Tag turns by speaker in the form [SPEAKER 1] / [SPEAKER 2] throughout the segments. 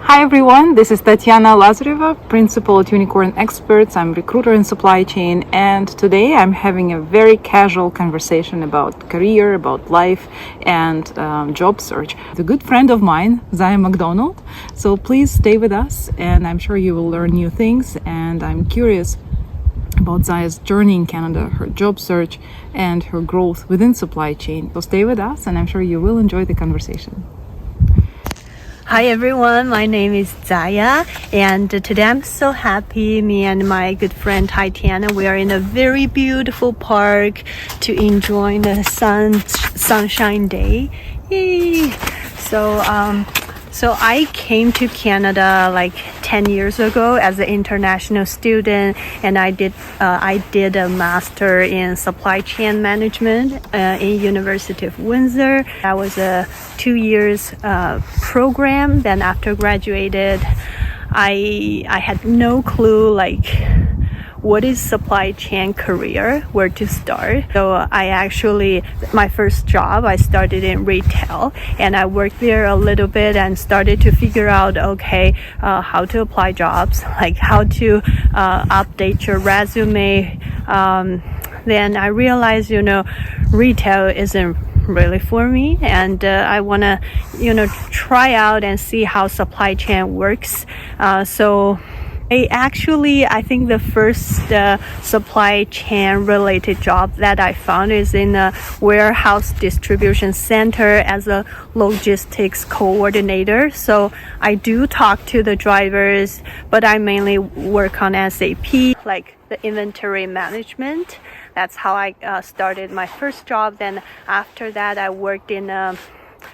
[SPEAKER 1] Hi everyone, this is Tatiana Lazareva, principal at Unicorn Experts. I'm recruiter in supply chain, and today I'm having a very casual conversation about career, about life, and job search. A good friend of mine, Zaya MacDonald. So please stay with us, and I'm sure you will learn new things. And I'm curious about Zaya's journey in Canada, her job search, and her growth within supply chain. So stay with us, and I'm sure you will enjoy the conversation.
[SPEAKER 2] Hi everyone, my name is Zaya, and today I'm so happy. Me and my good friend Tatiana, we are in a very beautiful park to enjoy the sunshine day. Yay! So I came to Canada like 10 years ago as an international student, and I did a master in supply chain management in University of Windsor. That was a 2 years program. Then after graduated, I had no clue like what is supply chain career, where to start. So my first job, I started in retail, and I worked there a little bit and started to figure out, how to apply jobs, like how to update your resume. Then I realized, retail isn't really for me, and I want to, try out and see how supply chain works. I think the first supply chain related job that I found is in a warehouse distribution center as a logistics coordinator. So I do talk to the drivers, but I mainly work on SAP, like the inventory management. That's how I started my first job. Then after that, I worked in a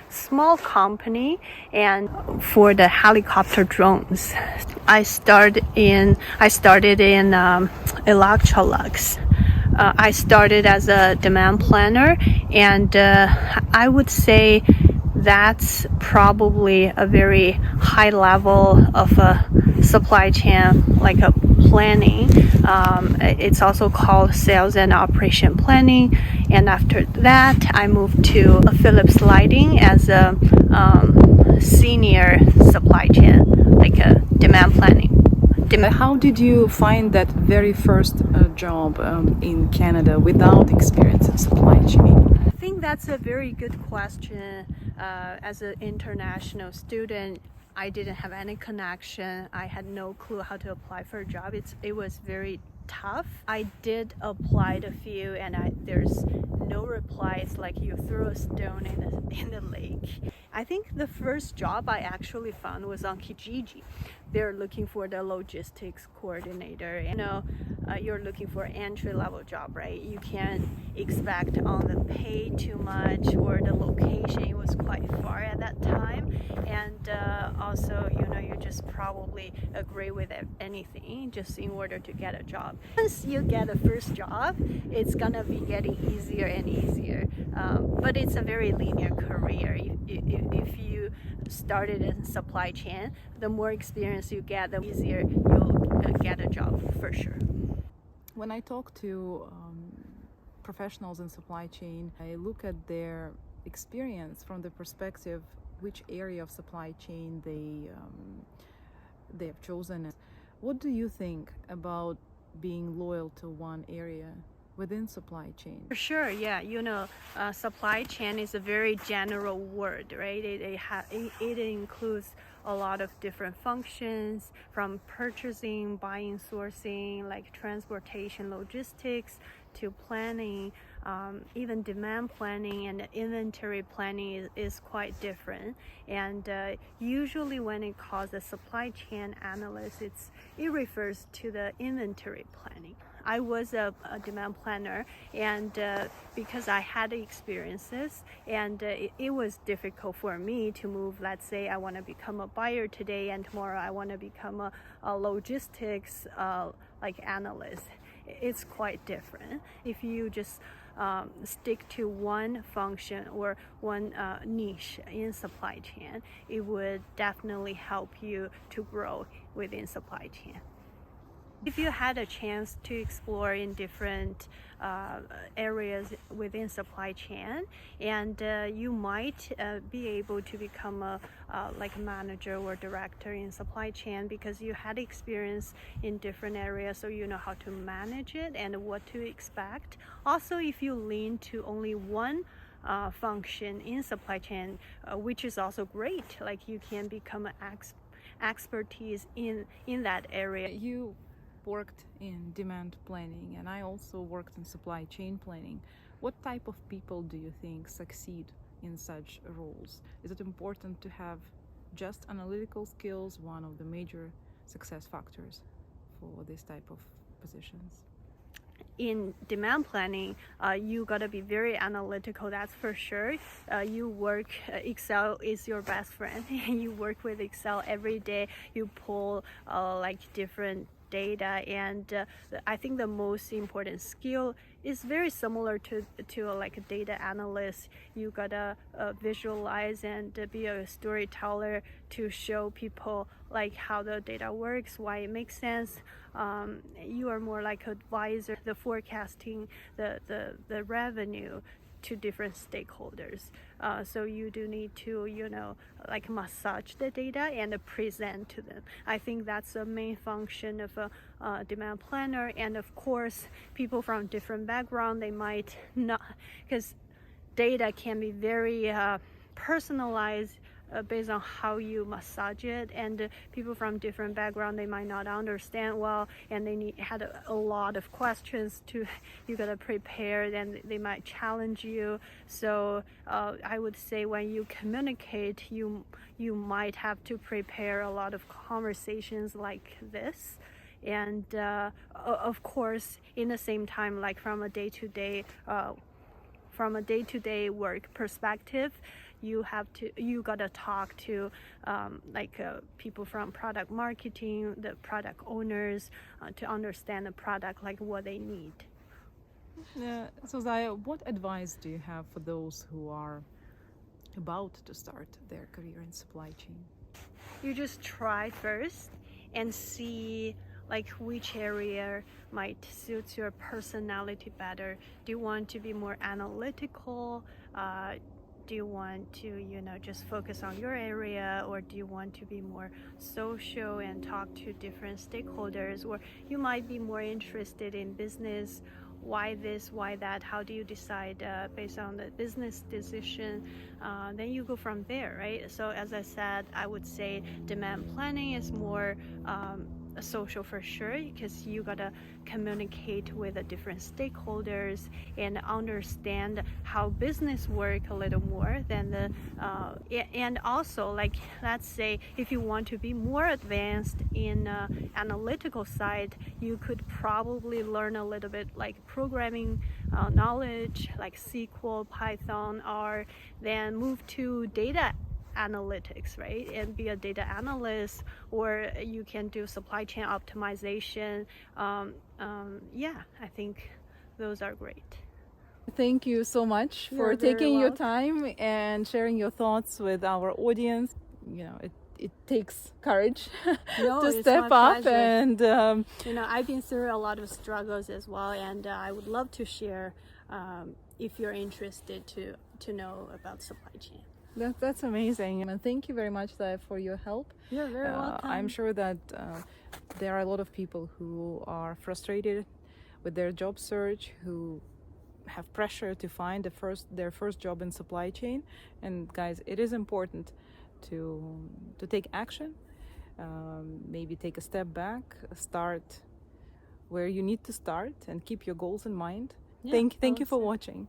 [SPEAKER 2] small company and for the helicopter drones. I started in Electrolux. I started as a demand planner, and I would say that's probably a very high level of a supply chain, like a planning. It's also called sales and operation planning. And after that, I moved to Philips Lighting as a senior supply chain, like a demand planning.
[SPEAKER 1] How did you find that very first job in Canada without experience in supply chain?
[SPEAKER 2] I think that's a very good question. As an international student, I didn't have any connection. I had no clue how to apply for a job. It was very tough. I did apply a few, and there's no reply. It's like you threw a stone in the lake. I think the first job I actually found was on Kijiji. They're looking for the logistics coordinator. You're looking for an entry-level job, right? You can't expect on the pay too much, or the location. It was quite far at that time, and also, you just probably agree with anything just in order to get a job. Once you get a first job, it's gonna be getting easier and easier, but it's a very linear career. If you started in supply chain, the more experience you get, the easier you'll get a job for sure.
[SPEAKER 1] When I talk to professionals in supply chain, I look at their experience from the perspective which area of supply chain they have chosen. What do you think about being loyal to one area within supply chain?
[SPEAKER 2] For sure, yeah. Supply chain is a very general word, right? It includes a lot of different functions, from purchasing, buying, sourcing, like transportation, logistics, to planning. Even demand planning and inventory planning is quite different. And usually when it calls a supply chain analyst, it refers to the inventory planning. I was a demand planner, and because I had experiences, and it was difficult for me to move. Let's say I want to become a buyer today, and tomorrow I want to become a logistics like analyst. It's quite different. If you just stick to one function or one niche in supply chain, it would definitely help you to grow within supply chain. If you had a chance to explore in different areas within supply chain, and you might be able to become a like a manager or director in supply chain because you had experience in different areas, so you know how to manage it and what to expect. Also, if you lean to only one function in supply chain, which is also great, like you can become an expertise in that area.
[SPEAKER 1] You worked in demand planning, and I also worked in supply chain planning. What type of people do you think succeed in such roles? Is it important to have just analytical skills, one of the major success factors for this type of positions?
[SPEAKER 2] In demand planning, you gotta be very analytical, that's for sure. You work, Excel is your best friend, and you work with Excel every day. You pull like different data, and I think the most important skill is very similar to like a data analyst. You gotta visualize and be a storyteller to show people like how the data works, why it makes sense. You are more like advisor, the forecasting the revenue to different stakeholders. So you do need to, like massage the data and present to them. I think that's the main function of a demand planner. And of course, people from different background, they might not, because data can be very personalized based on how you massage it, and people from different background, they might not understand well, and they had a lot of questions to you gotta prepare, and they might challenge you. So I would say when you communicate, you might have to prepare a lot of conversations like this. And of course, in the same time, like from a day-to-day work perspective, you gotta talk to people from product marketing, the product owners, to understand the product, like what they need.
[SPEAKER 1] So Zaya, what advice do you have for those who are about to start their career in supply chain?
[SPEAKER 2] You just try first and see like which area might suit your personality better. Do you want to be more analytical? Do you want to, just focus on your area, or do you want to be more social and talk to different stakeholders? Or you might be more interested in business. Why this, why that? How do you decide based on the business decision? Then you go from there, right? So as I said, I would say demand planning is more social for sure, because you gotta communicate with the different stakeholders and understand how business work a little more than the and also, like, let's say if you want to be more advanced in analytical side, you could probably learn a little bit like programming knowledge, like SQL, Python, R, then move to data analytics, right, and be a data analyst, or you can do supply chain optimization. Yeah, I think those are great.
[SPEAKER 1] Thank you so much for taking your time and sharing your thoughts with our audience. It takes courage to step up, and
[SPEAKER 2] I've been through a lot of struggles as well, and I would love to share if you're interested to know about supply chain.
[SPEAKER 1] That's amazing, and thank you very much, Zaya, for your help.
[SPEAKER 2] You're very welcome.
[SPEAKER 1] I'm sure that there are a lot of people who are frustrated with their job search, who have pressure to find their first job in supply chain. And guys, it is important to take action, maybe take a step back, start where you need to start, and keep your goals in mind. Thank you for watching.